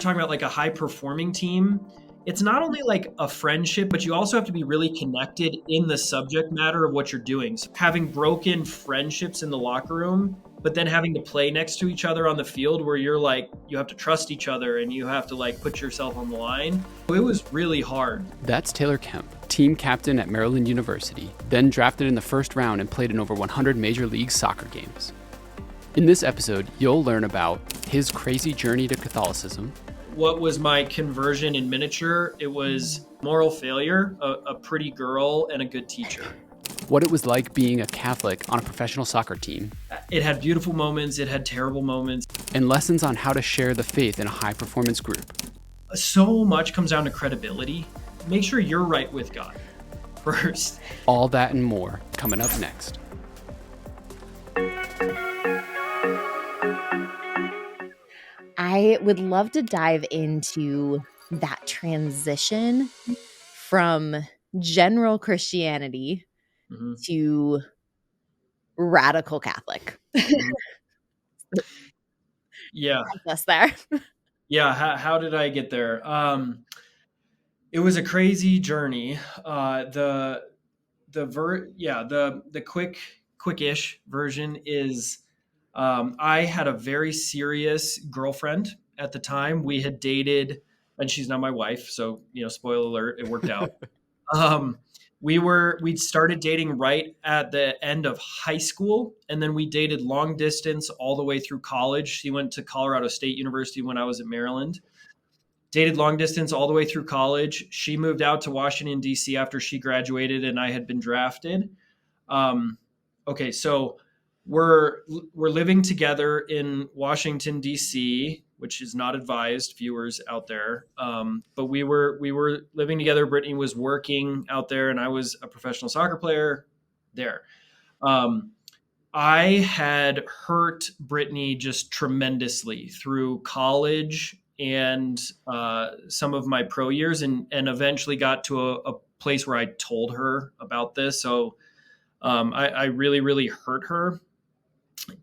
talking about like a high performing team, it's not only like a friendship, but you also have to be really connected in the subject matter of what you're doing. So having broken friendships in the locker room, but then having to play next to each other on the field where you're like, you have to trust each other and you have to like put yourself on the line. It was really hard. That's Taylor Kemp, team captain at Maryland University, then drafted in the first round and played in over 100 Major League Soccer games. In this episode, you'll learn about his crazy journey to Catholicism. What was my conversion in miniature? It was moral failure, a pretty girl, and a good teacher. What it was like being a Catholic on a professional soccer team. It had beautiful moments, it had terrible moments. And lessons on how to share the faith in a high-performance group. So much comes down to credibility. Make sure you're right with God first. All that and more coming up next. I would love to dive into that transition from general Christianity to radical Catholic. Yeah. Us there. Yeah. How did I get there? It was a crazy journey. The quickish version is I had a very serious girlfriend at the time. We had dated, and she's not my wife, so spoiler alert, it worked out. We'd started dating right at the end of high school, and then we dated long distance all the way through college. She went to Colorado State University when I was at Maryland. Dated long distance all the way through college. She moved out to Washington, D.C. after she graduated, and I had been drafted. Okay, so we're living together in Washington, D.C., which is not advised, viewers out there. But we were living together. Brittany was working out there, and I was a professional soccer player there. I had hurt Brittany just tremendously through college and some of my pro years, and eventually got to a place where I told her about this. So I really, really hurt her.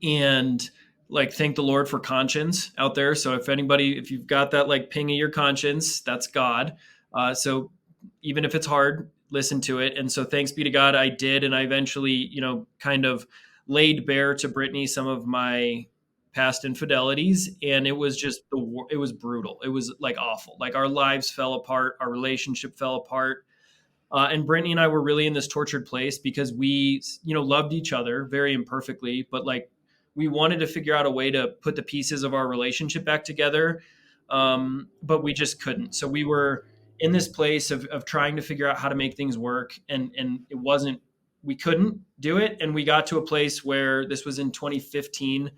And like, thank the Lord for conscience out there. So if you've got that like ping of your conscience, that's God. So even if it's hard, listen to it. And so thanks be to God, I did. And I eventually, kind of laid bare to Brittany some of my past infidelities. And it was it was brutal. It was like awful. Like our lives fell apart. Our relationship fell apart. And Brittany and I were really in this tortured place because we, loved each other very imperfectly, but like we wanted to figure out a way to put the pieces of our relationship back together. But we just couldn't. So we were in this place of trying to figure out how to make things work. And we couldn't do it. And we got to a place where this was in 2015.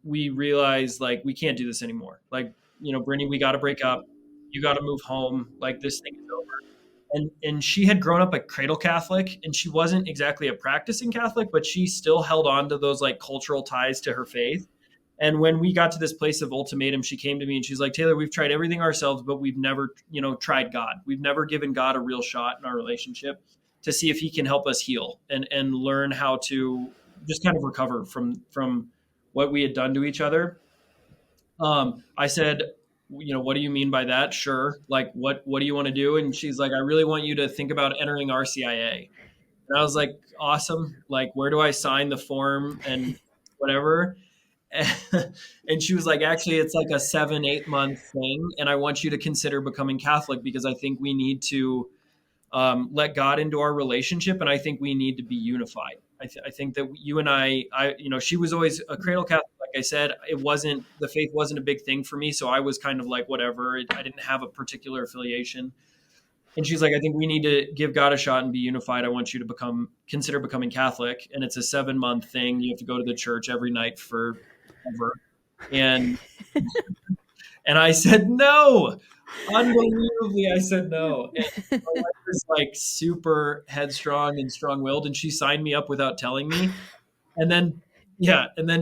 We realized like, we can't do this anymore. Like, Brittany, we got to break up. You got to move home. Like, this thing is over. And she had grown up a cradle Catholic, and she wasn't exactly a practicing Catholic, but she still held on to those like cultural ties to her faith. And when we got to this place of ultimatum, she came to me and she's like, Taylor, we've tried everything ourselves, but we've never, tried God. We've never given God a real shot in our relationship to see if he can help us heal and learn how to just kind of recover from what we had done to each other. I said, what do you mean by that? Sure. Like, what do you want to do? And she's like, I really want you to think about entering RCIA. And I was like, awesome. Like, where do I sign the form and whatever? And she was like, actually, it's like a 7-8 month thing. And I want you to consider becoming Catholic because I think we need to let God into our relationship. And I think we need to be unified. I think that you and I, she was always a cradle Catholic. Like I said, the faith wasn't a big thing for me. So I was kind of like, whatever. I didn't have a particular affiliation. And she's like, I think we need to give God a shot and be unified. I want you to consider becoming Catholic. And it's a 7-month thing. You have to go to the church every night forever. And I said, no. Unbelievably, I said no. And my wife was like super headstrong and strong-willed, and she signed me up without telling me. And then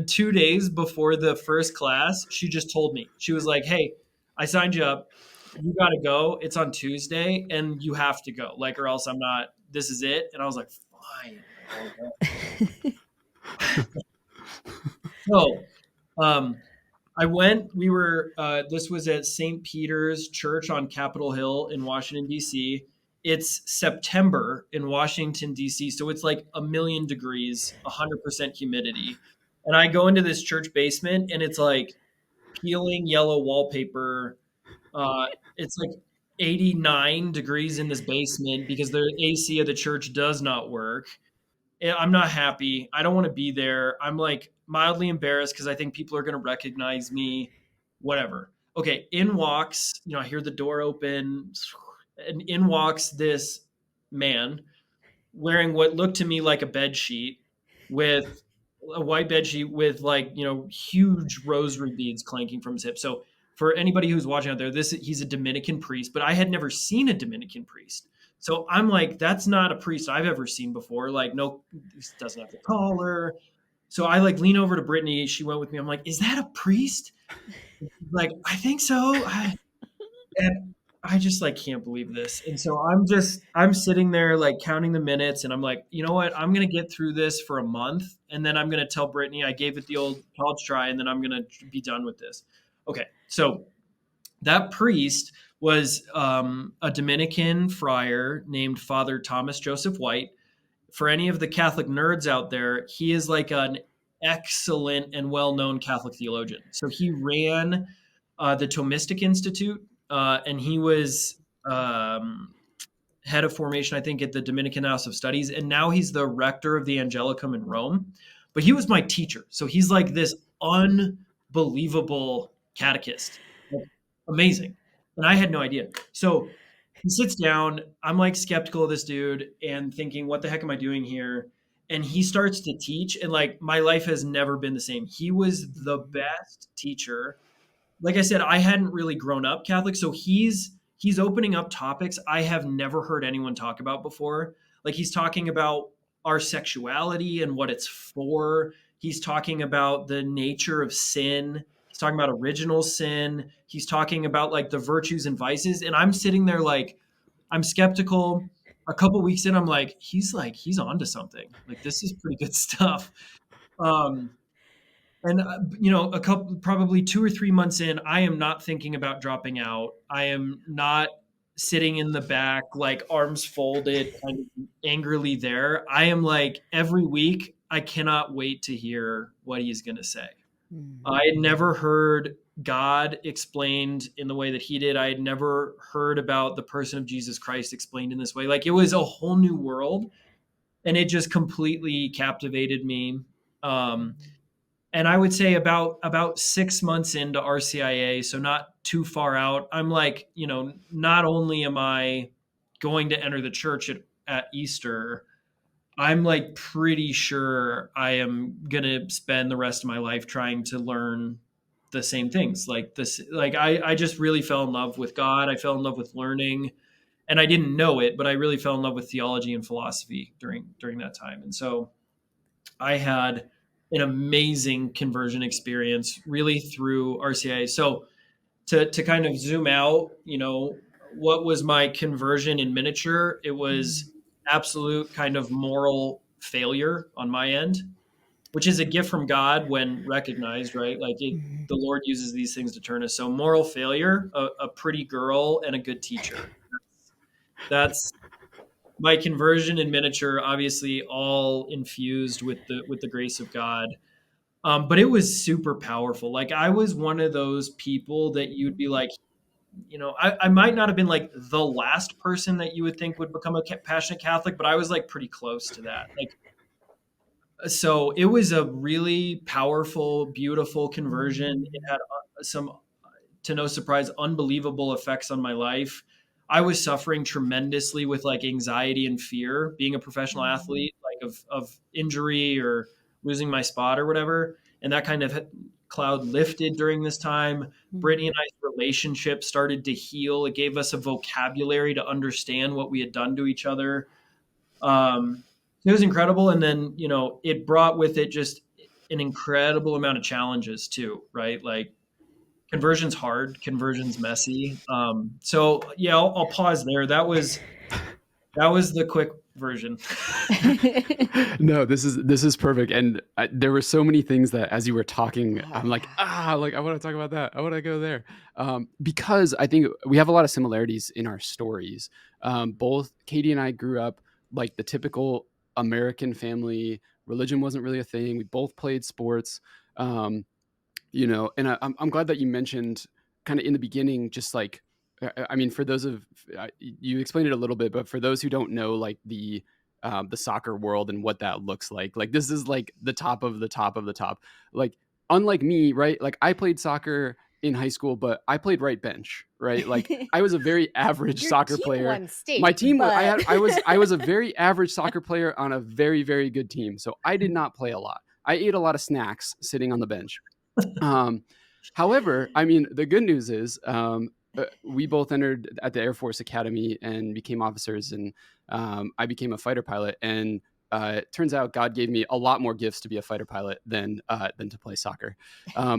2 days before the first class, she just told me. She was like, hey, I signed you up. You got to go. It's on Tuesday, and you have to go. Like, or else I'm not. This is it. And I was like, fine. So, I went, we were, this was at St. Peter's Church on Capitol Hill in Washington, D.C. It's September in Washington, D.C. So it's like a million degrees, 100% humidity. And I go into this church basement and it's like peeling yellow wallpaper. Uh, it's like 89 degrees in this basement because the AC of the church does not work. I'm not happy. I don't want to be there. I'm like mildly embarrassed because I think people are going to recognize me. Whatever. Okay, in walks, I hear the door open, and in walks this man wearing what looked to me like a bed sheet with a white bed sheet with like, huge rosary beads clanking from his hip. So for anybody who's watching out there, he's a Dominican priest, but I had never seen a Dominican priest. So I'm like, that's not a priest I've ever seen before. Like, no, he doesn't have the collar. So I like lean over to Brittany. She went with me. I'm like, is that a priest? Like, I think so. And I just like can't believe this. And so I'm sitting there like counting the minutes and I'm like, you know what? I'm gonna get through this for a month and then I'm gonna tell Brittany I gave it the old college try and then I'm gonna be done with this. Okay, so that priest was a Dominican friar named Father Thomas Joseph White. For any of the Catholic nerds out there, he is like an excellent and well-known Catholic theologian. So he ran the Thomistic Institute, and he was head of formation, I think, at the Dominican House of Studies, and now he's the rector of the Angelicum in Rome. But he was my teacher, so he's like this unbelievable catechist, like, amazing, and I had no idea. So he sits down. I'm like skeptical of this dude and thinking, what the heck am I doing here? And he starts to teach, and like my life has never been the same. He was the best teacher. Like I said, I hadn't really grown up Catholic, so he's opening up topics I have never heard anyone talk about before. Like he's talking about our sexuality and what it's for. He's talking about the nature of sin. He's talking about original sin. He's talking about like the virtues and vices. And I'm sitting there like I'm skeptical. A couple weeks in, I'm he's onto something. Like this is pretty good stuff. Um, and a couple, probably 2 or 3 months in, I am not thinking about dropping out. I am not sitting in the back, like arms folded, kind of angrily there. I am like every week, I cannot wait to hear what he's going to say. Mm. I had never heard God explained in the way that he did. I had never heard about the person of Jesus Christ explained in this way. Like it was a whole new world, and it just completely captivated me. Um, and I would say about 6 months into RCIA, so not too far out, I'm like, not only am I going to enter the church at Easter, I'm like pretty sure I am gonna spend the rest of my life trying to learn the same things. Like this, like I just really fell in love with God. I fell in love with learning, and I didn't know it, but I really fell in love with theology and philosophy during that time. And so I had an amazing conversion experience really through RCIA. So to kind of zoom out, what was my conversion in miniature? It Mm. was absolute kind of moral failure on my end, which is a gift from God when recognized, right? Like Mm. the Lord uses these things to turn us. So moral failure, a pretty girl, and a good teacher. That's my conversion in miniature, obviously all infused with the grace of God. But it was super powerful. Like I was one of those people that you'd be like, I might not have been like the last person that you would think would become a passionate Catholic, but I was like pretty close to that. Like, so it was a really powerful, beautiful conversion. It had some, to no surprise, unbelievable effects on my life. I was suffering tremendously with like anxiety and fear being a professional athlete, like of injury or losing my spot or whatever. And that kind of cloud lifted during this time. Brittany and I's relationship started to heal. It gave us a vocabulary to understand what we had done to each other. It was incredible. And then, it brought with it just an incredible amount of challenges too, right? Like conversion's hard, conversion's messy. So yeah, I'll pause there. That was the quick version. No, this is perfect. And there were so many things that as you were talking, Oh I'm like, yeah. like I want to talk about that. I want to go there, because I think we have a lot of similarities in our stories. Both Katie and I grew up like the typical American family. Religion wasn't really a thing. We both played sports. Um, and I'm glad that you mentioned kind of in the beginning, just like, I mean, for those of you explained it a little bit, but for those who don't know, like the soccer world and what that looks like this is like the top of the top of the top. Like, unlike me, right? Like, I played soccer in high school, but I played right bench, right? Like, I was a very average Your soccer team player. won My state, team was but I was a very average soccer player on a very, very good team. So I did not play a lot. I ate a lot of snacks sitting on the bench. Um, However, I mean, the good news is, we both entered at the Air Force Academy and became officers, and I became a fighter pilot. And it turns out God gave me a lot more gifts to be a fighter pilot than to play soccer,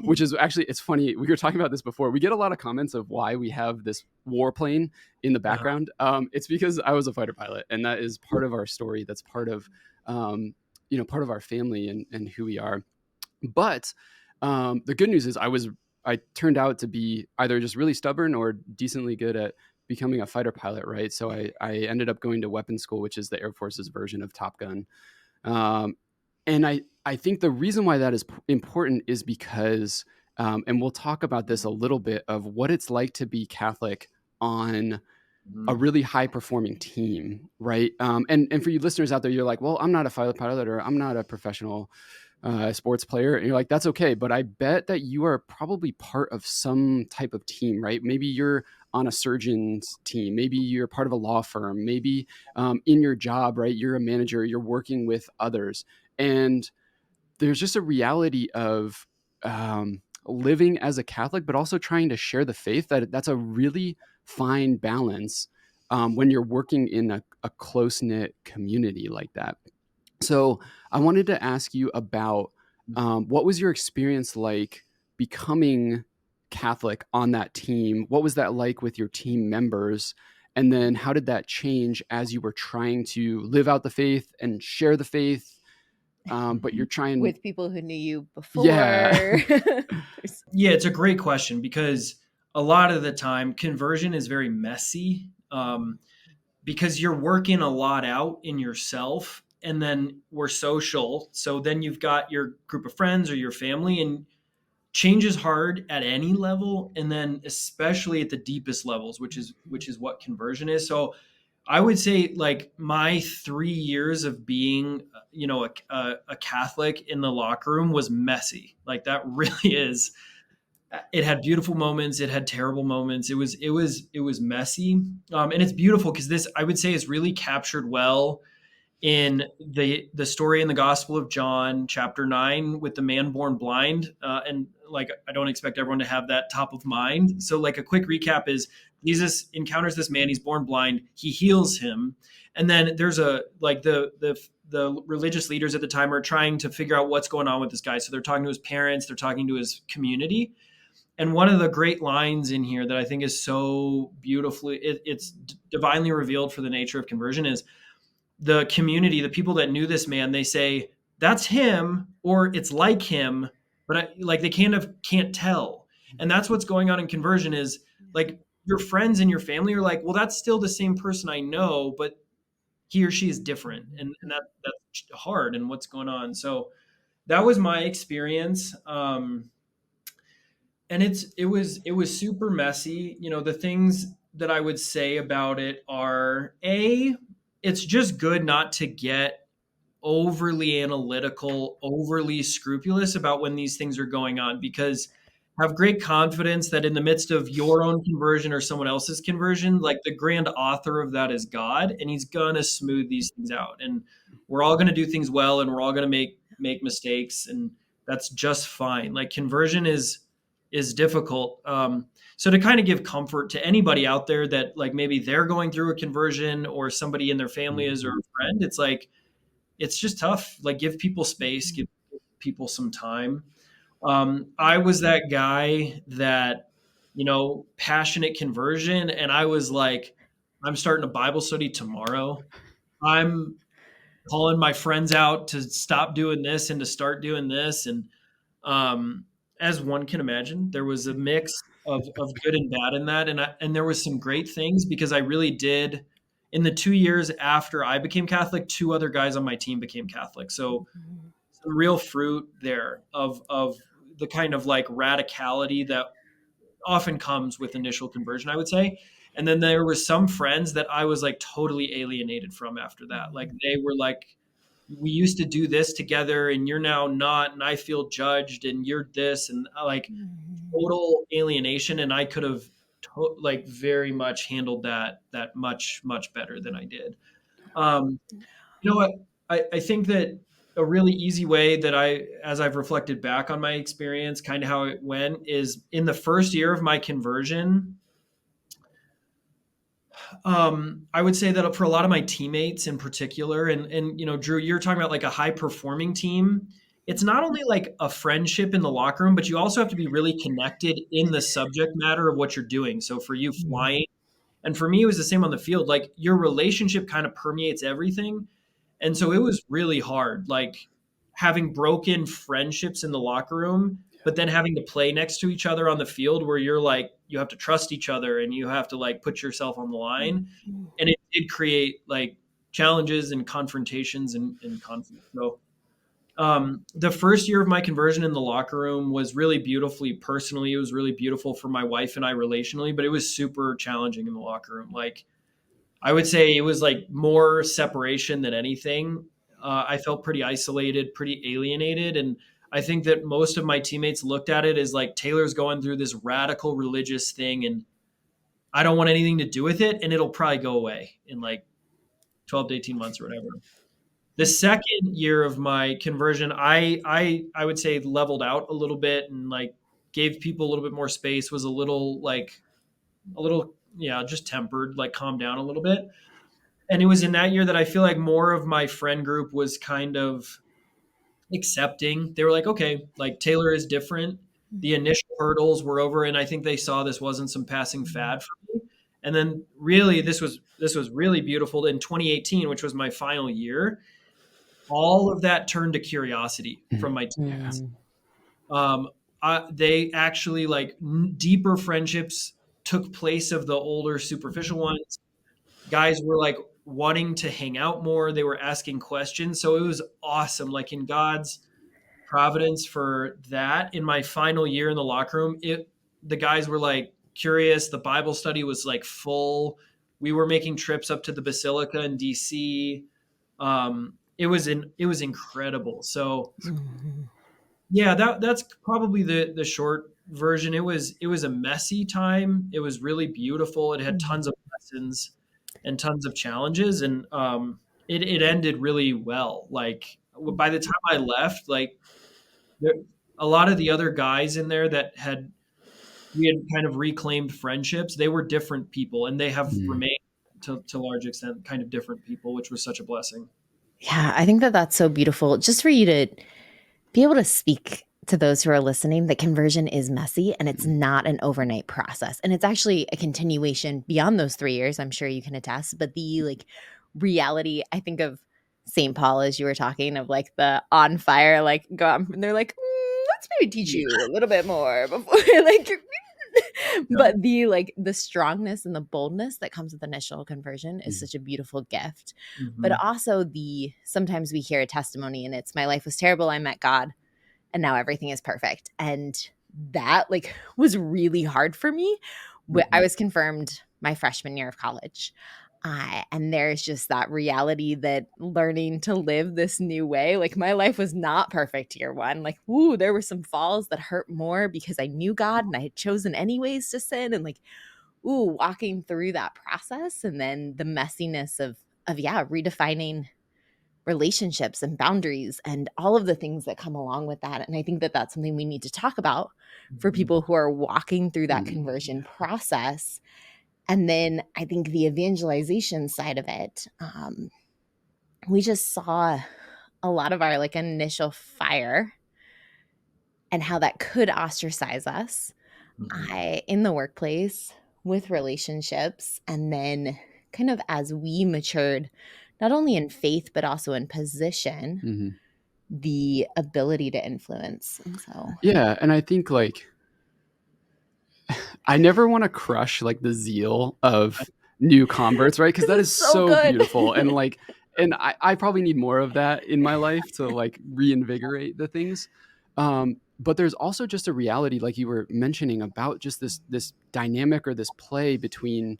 which is actually, it's funny. We were talking about this before. We get a lot of comments of why we have this warplane in the Uh, background. It's because I was a fighter pilot, and that is part of our story. That's part of um, part of our family and who we are. But the good news is I turned out to be either just really stubborn or decently good at becoming a fighter pilot, right? So I ended up going to weapons school, which is the Air Force's version of Top Gun. Um, and I think the reason why that is important is because, and we'll talk about this a little bit, of what it's like to be Catholic on a mhm. really high performing team, right? And for you listeners out there, you're like, well, I'm not a fighter pilot, or I'm not a professional sports player, and you're like, that's okay. But I bet that you are probably part of some type of team, right? Maybe you're on a surgeon's team. Maybe you're part of a law firm. Maybe in your job, right? You're a manager. You're working with others, and there's just a reality of living as a Catholic, but also trying to share the faith. That's a really fine balance when you're working in a close knit community like that. So I wanted to ask you about what was your experience like becoming Catholic on that team? What was that like with your team members? And then how did that change as you were trying to live out the faith and share the faith? But you're trying, with people who knew you yeah. before. Yeah, it's a great question because a lot of the time conversion is very messy, because you're working a lot out in yourself, and then we're social. So then you've got your group of friends or your family, and change is hard at any level, and then especially at the deepest levels, which is what conversion is. So I would say, like, my 3 years of being, a Catholic in the locker room was messy. Like, that really is. It had beautiful moments. It had terrible moments. It was messy, and it's beautiful because this, I would say, is really captured well in the story in the Gospel of John, chapter 9, with the man born blind. And, like, I don't expect everyone to have that top of mind. So, like, a quick recap is Jesus encounters this man. He's born blind. He heals him, and then there's a like the religious leaders at the time are trying to figure out what's going on with this guy. So they're talking to his parents. They're talking to his community. And one of the great lines in here that I think is so beautifully, it's divinely revealed for the nature of conversion, is the community, the people that knew this man, they say, that's him, or it's like him, but like, they can't tell. And that's what's going on in conversion is, like, your friends and your family are like, well, that's still the same person I know, but he or she is different. And that's hard. And what's going on. So that was my experience. And it was super messy. The things that I would say about it are, it's just good not to get overly analytical, overly scrupulous about when these things are going on, because have great confidence that in the midst of your own conversion or someone else's conversion, like, the grand author of that is God, and he's going to smooth these things out. And we're all going to do things well, and we're all going to make mistakes, and that's just fine. Like, conversion is difficult. So to kind of give comfort to anybody out there that, like, maybe they're going through a conversion, or somebody in their family is, or a friend, it's like, it's just tough. Like, give people space, give people some time. I was that guy that, passionate conversion, and I was like, I'm starting a Bible study tomorrow. I'm calling my friends out to stop doing this and to start doing this. And um, as one can imagine, there was a mix of good and bad in that. And there was some great things because I really did. In the 2 years after I became Catholic, two other guys on my team became Catholic. So some real fruit there of the kind of like radicality that often comes with initial conversion, I would say. And then there was some friends that I was like totally alienated from after that. Like they were like, we used to do this together and you're now not, and I feel judged and you're this, and like total alienation. And I could have like very much handled that much better than I did. Um, you know what? I think that a really easy way that as I've reflected back on my experience, kind of how it went, is in the first year of my conversion. I would say that for a lot of my teammates in particular, and Drew, you're talking about like a high performing team. It's not only like a friendship in the locker room, but you also have to be really connected in the subject matter of what you're doing. So for you, flying, and for me, it was the same on the field. Like your relationship kind of permeates everything. And so it was really hard, like having broken friendships in the locker room, but then having to play next to each other on the field where you're like, you have to trust each other and you have to like put yourself on the line. And it did create like challenges and confrontations and conflict. So the first year of my conversion in the locker room was really beautifully personally. It was really beautiful for my wife and I relationally, but it was super challenging in the locker room. Like I would say it was like more separation than anything. I felt pretty isolated, pretty alienated. And I think that most of my teammates looked at it as like Taylor's going through this radical religious thing and I don't want anything to do with it. And it'll probably go away in like 12 to 18 months or whatever. The second year of my conversion, I would say leveled out a little bit and like gave people a little bit more space, was a little, yeah, just tempered, like calmed down a little bit. And it was in that year that I feel like more of my friend group was kind of accepting. They were like, okay, like Taylor is different. The initial hurdles were over, and I think they saw this wasn't some passing fad for me. And then really, this was really beautiful in 2018, which was my final year. All of that turned to curiosity from my Yeah. teammates. Um, they actually like deeper friendships took place of the older superficial ones. Guys were like wanting to hang out more. They were asking questions. So it was awesome. Like in God's providence for that, in my final year in the locker room, the guys were like curious. The Bible study was like full. We were making trips up to the Basilica in DC. It was incredible. So yeah, that's probably the short version. It was a messy time. It was really beautiful. It had tons of lessons and tons of challenges, and it ended really well. Like by the time I left, like there, a lot of the other guys in there that we had kind of reclaimed friendships. They were different people, and they have Mm. remained to large extent kind of different people, which was such a blessing. Yeah, I think that that's so beautiful. Just for you to be able to speak to those who are listening that conversion is messy and it's not an overnight process. And it's actually a continuation beyond those 3 years. I'm sure you can attest, but the like reality, I think of St. Paul as you were talking of like the on fire, like go out and they're like, let's maybe teach Yeah. you a little bit more before like but the like the strongness and the boldness that comes with initial conversion is Mm. such a beautiful gift. But Hmm. also the sometimes we hear a testimony and it's my life was terrible, I met God and now everything is perfect. And that like was really hard for me. I Hmm. was confirmed my freshman year of college. And there's just that reality that learning to live this new way, like my life was not perfect year one. Like, woo, there were some falls that hurt more because I knew God and I had chosen anyways to sin. And like, ooh, walking through that process and then the messiness of yeah, redefining relationships and boundaries and all of the things that come along with that. And I think that that's something we need to talk about for Hmm. people who are walking through that Mm. conversion process. And then I think the evangelization side of it, we just saw a lot of our like initial fire and how that could ostracize us Hmm. in the workplace with relationships. And then kind of as we matured not only in faith, but also in position, Mhm. the ability to influence. And so, Yeah, and I think, like, I never wanna crush, like, the zeal of new converts, right? Because because that is it's so so good. beautiful, and, like, and I probably need more of that in my life to, like, reinvigorate the things. But there's also just a reality, like you were mentioning, about just this dynamic or this play between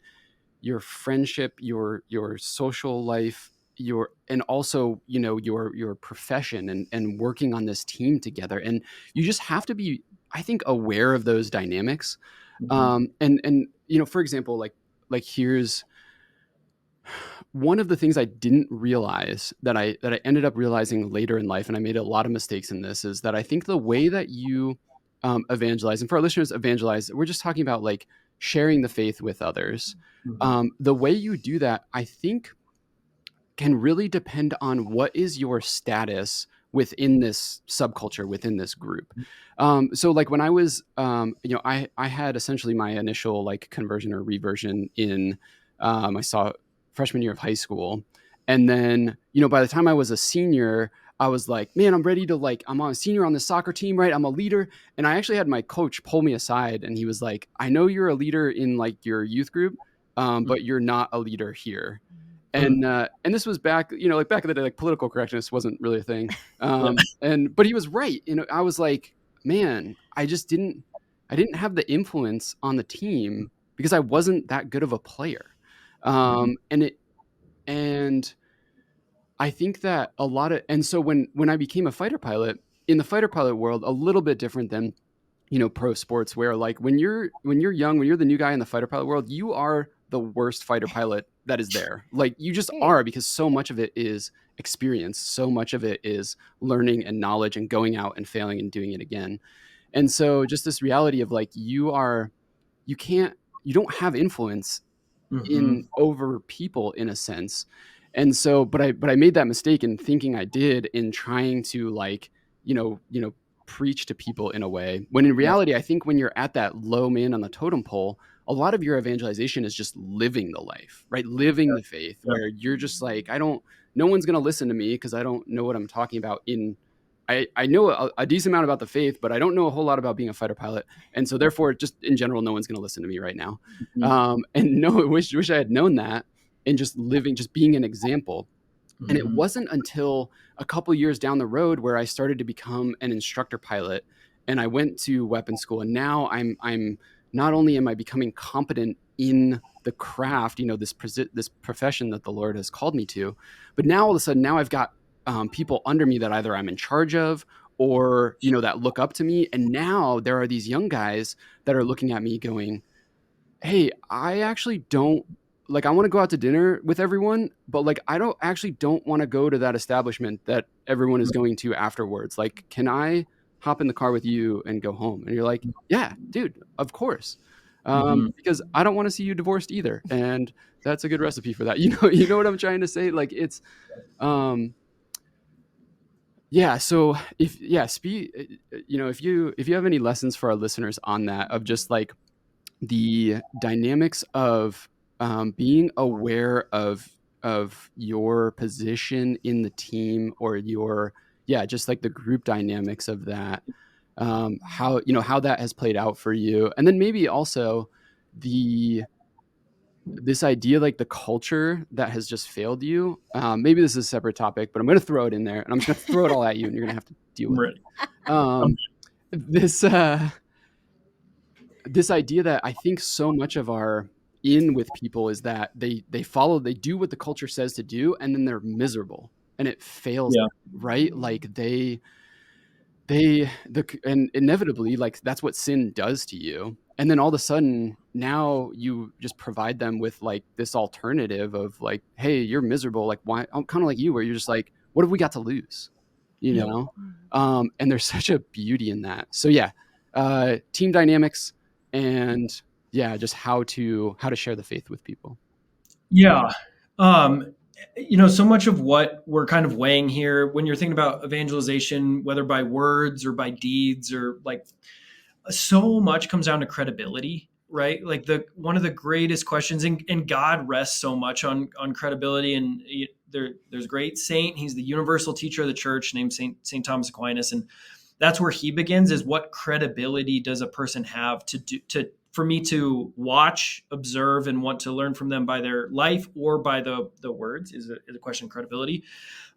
your friendship, your social life, your and also, your profession, and working on this team together. And you just have to be, I think, aware of those dynamics. Mhm. And for example, like here's one of the things I didn't realize that I ended up realizing later in life, and I made a lot of mistakes in this, is that I think the way that you evangelize, and for our listeners, evangelize, we're just talking about like sharing the faith with others. Mhm. The way you do that, I think, can really depend on what is your status within this subculture, within this group. So like when I was, I had essentially my initial like conversion or reversion in, I saw freshman year of high school. And then, by the time I was a senior, I was like, man, I'm ready to, like, I'm on a senior on the soccer team, right? I'm a leader. And I actually had my coach pull me aside, and he was like, I know you're a leader in like your youth group, but you're not a leader here. Mhm. And this was back, like back in the day, like political correctness wasn't really a thing. Yeah. But he was right. I was like, man, I didn't have the influence on the team because I wasn't that good of a player. Mhm. And I think that a lot of, and so when I became a fighter pilot, in the fighter pilot world, a little bit different than pro sports, where like when you're young, when you're the new guy in the fighter pilot world, you are the worst fighter pilot that is there. Like you just Right. are, because so much of it is experience, so much of it is learning and knowledge and going out and failing and doing it again. And so just this reality of like you can't you don't have influence in Mhm. over people in a sense. And so, but I made that mistake in thinking I did, in trying to, like, preach to people in a way, when in Yeah. reality, I think when you're at that low man on the totem pole, a lot of your evangelization is just living the life, right? Living the faith, Yeah. where you're just like, no one's going to listen to me because I don't know what I'm talking about. I know a decent amount about the faith, but I don't know a whole lot about being a fighter pilot. And so therefore, just in general, no one's going to listen to me right now. Mhm. And no, wish I had known that, and just living, just being an example. And it Mhm. wasn't until a couple years down the road where I started to become an instructor pilot, and I went to weapons school. And now I'm not only am I becoming competent in the craft, this profession that the Lord has called me to, but now all of a sudden, now I've got people under me that either I'm in charge of, or that look up to me. And now there are these young guys that are looking at me going, hey, I actually don't, like, I want to go out to dinner with everyone, but like I don't want to go to that establishment that everyone is going to afterwards. Like, can I hop in the car with you and go home? And you're like, yeah, dude, of course. Mhm. Because I don't want to see you divorced either. And that's a good recipe for that. You know what I'm trying to say? Like, it's um yeah, so if yeah, if you have any lessons for our listeners on that, of just like the dynamics of being aware of your position in the team, or just like the group dynamics of that, how that has played out for you. And then maybe also the this idea, like the culture that has just failed you. Maybe this is a separate topic, but I'm going to throw it in there, and I'm just going to throw it all at you, and you're going to have to deal I'm with it. ready. Um, This this idea that I think so much of our in with people is that they do what the culture says to do, and then they're miserable, and it fails, yeah. right? Like and inevitably, like, that's what sin does to you. And then all of a sudden, now you just provide them with like this alternative of like, hey, you're miserable, like, why? I'm kind of like you, where you're just like, what have we got to lose, you Yeah. know and there's such a beauty in that. So yeah, team dynamics, and yeah, just how to share the faith with people. Yeah. Um, so much of what we're kind of weighing here, when you're thinking about evangelization, whether by words or by deeds, or like, so much comes down to credibility. right? Like one of the greatest questions, and God rests so much on credibility. And there's a great saint. He's the universal teacher of the church, named Saint Thomas Aquinas, and that's where he begins. Is what credibility does a person have for me to watch, observe, and want to learn from them by their life or by the words? Is a question of credibility.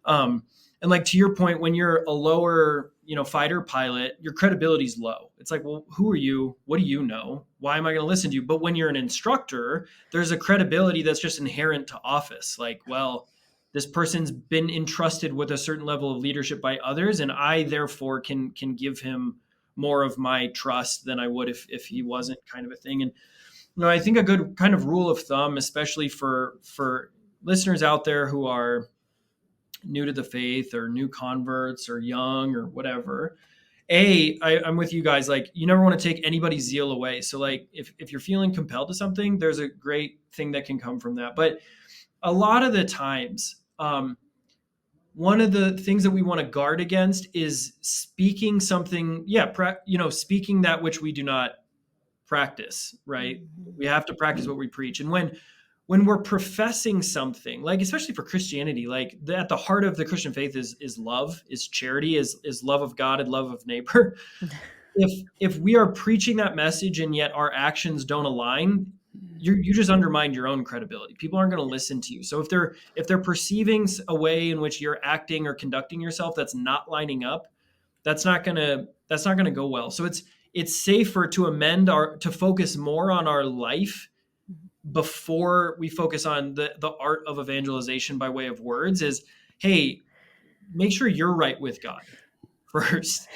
And like to your point, when you're a lower, fighter pilot, your credibility is low. It's like, well, who are you? What do you know? Why am I going to listen to you? But when you're an instructor, there's a credibility that's just inherent to office. Like, well, this person's been entrusted with a certain level of leadership by others, and I therefore can give him more of my trust than I would if he wasn't, kind of a thing. And I think a good kind of rule of thumb, especially for listeners out there who are new to the faith or new converts or young or whatever. I'm with you guys. Like, you never want to take anybody's zeal away. So like if you're feeling compelled to something, there's a great thing that can come from that. But a lot of the times, one of the things that we want to guard against is speaking something, speaking that which we do not practice, right? We have to practice what we preach. And when we're professing something, like especially for Christianity, like at the heart of the Christian faith is love, is charity, is love of God and love of neighbor. If we are preaching that message and yet our actions don't align, you just undermine your own credibility. People aren't going to listen to you. So if they're perceiving a way in which you're acting or conducting yourself that's not lining up, that's not going to go well. So it's safer to focus more on our life before we focus on the art of evangelization by way of words. Is, hey, make sure you're right with God first.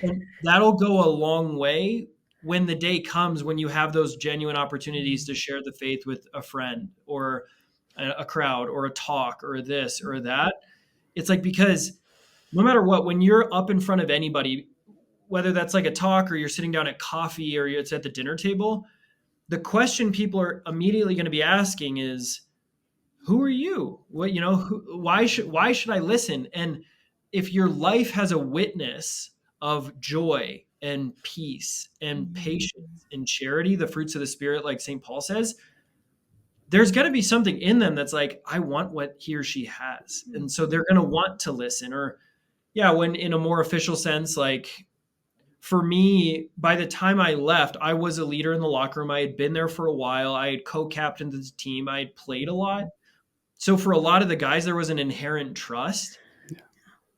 And that'll go a long way when the day comes when you have those genuine opportunities to share the faith with a friend or a crowd or a talk or this or that. It's like, because no matter what, when you're up in front of anybody, whether that's like a talk or you're sitting down at coffee or it's at the dinner table, the question people are immediately going to be asking is, who are you? What, why should I listen? And if your life has a witness of joy and peace and patience and charity, the fruits of the Spirit, like St. Paul says, there's going to be something in them that's like, I want what he or she has. And so they're going to want to listen. Or when in a more official sense, like for me, by the time I left, I was a leader in the locker room. I had been there for a while. I had co-captained the team. I had played a lot. So for a lot of the guys, there was an inherent trust.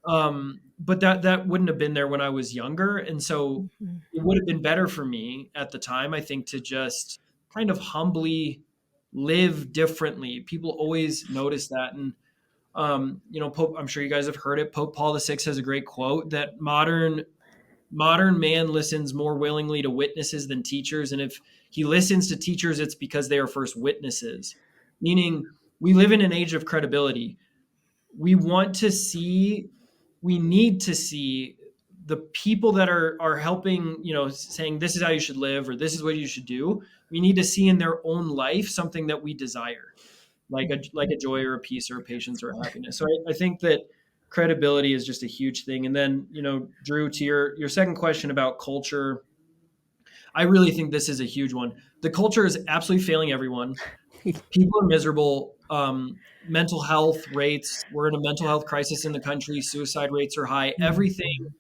But that wouldn't have been there when I was younger. And so it would have been better for me at the time, I think, to just kind of humbly live differently. People always notice that. And, Pope, I'm sure you guys have heard it. Pope Paul VI has a great quote that modern man listens more willingly to witnesses than teachers. And if he listens to teachers, it's because they are first witnesses, meaning we live in an age of credibility. We need to see the people that are helping, saying this is how you should live or this is what you should do. We need to see in their own life something that we desire, like a joy or a peace or a patience or a happiness. So I think that credibility is just a huge thing. And then, Drew, to your second question about culture, I really think this is a huge one. The culture is absolutely failing everyone. People are miserable. Mental health rates, we're in a mental health crisis in the country. Suicide rates are high. Everything.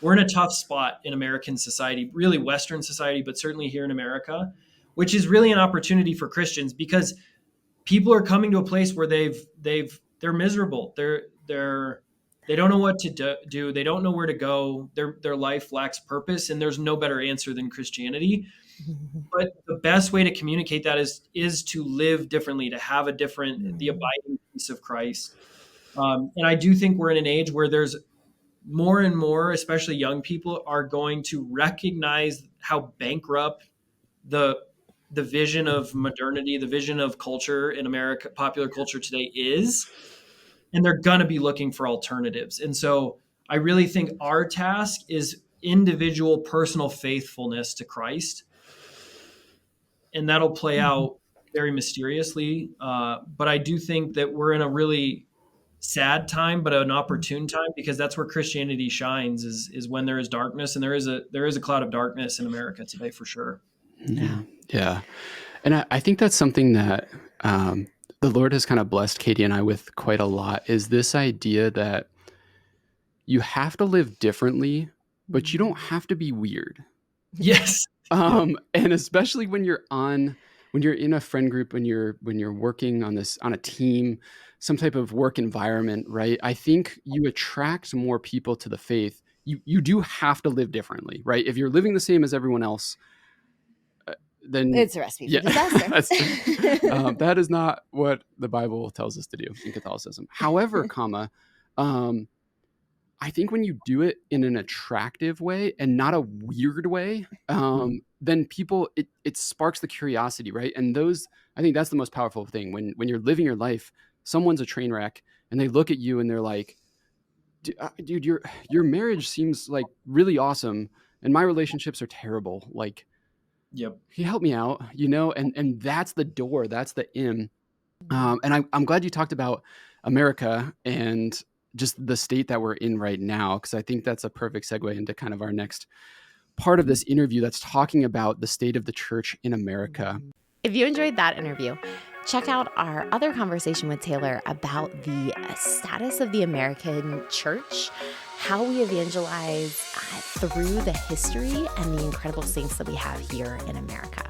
We're in a tough spot in American society, really Western society, but certainly here in America, which is really an opportunity for Christians, because people are coming to a place where they're miserable. They don't know what to do. They don't know where to go. Their life lacks purpose, and there's no better answer than Christianity. But the best way to communicate that is to live differently, to have the abiding peace of Christ. And I do think we're in an age where there's more and more, especially young people, are going to recognize how bankrupt the vision of modernity, the vision of culture in America, popular culture today is, and they're going to be looking for alternatives. And so I really think our task is individual personal faithfulness to Christ. And that'll play out very mysteriously. But I do think that we're in a really sad time, but an opportune time, because that's where Christianity shines, is when there is darkness. And there is a cloud of darkness in America today, for sure. Yeah. Yeah. And I think that's something that the Lord has kind of blessed Katie and I with quite a lot, is this idea that you have to live differently, but you don't have to be weird. Yes. And especially when you're in a friend group, when you're working on a team, some type of work environment, right? I think you attract more people to the faith. You do have to live differently, right? If you're living the same as everyone else, then It's a recipe for yeah, disaster. that is not what the Bible tells us to do in Catholicism. However, um, I think when you do it in an attractive way and not a weird way, then it sparks the curiosity, right? And those, I think that's the most powerful thing when you're living your life. Someone's a train wreck, and they look at you and they're like, "Dude, your marriage seems like really awesome, and my relationships are terrible. Like, Yep. can you help me out?" And that's the door, that's the in. And I'm glad you talked about America and just the state that we're in right now, because I think that's a perfect segue into kind of our next part of this interview that's talking about the state of the church in America. If you enjoyed that interview, check out our other conversation with Taylor about the status of the American church, how we evangelize through the history and the incredible saints that we have here in America.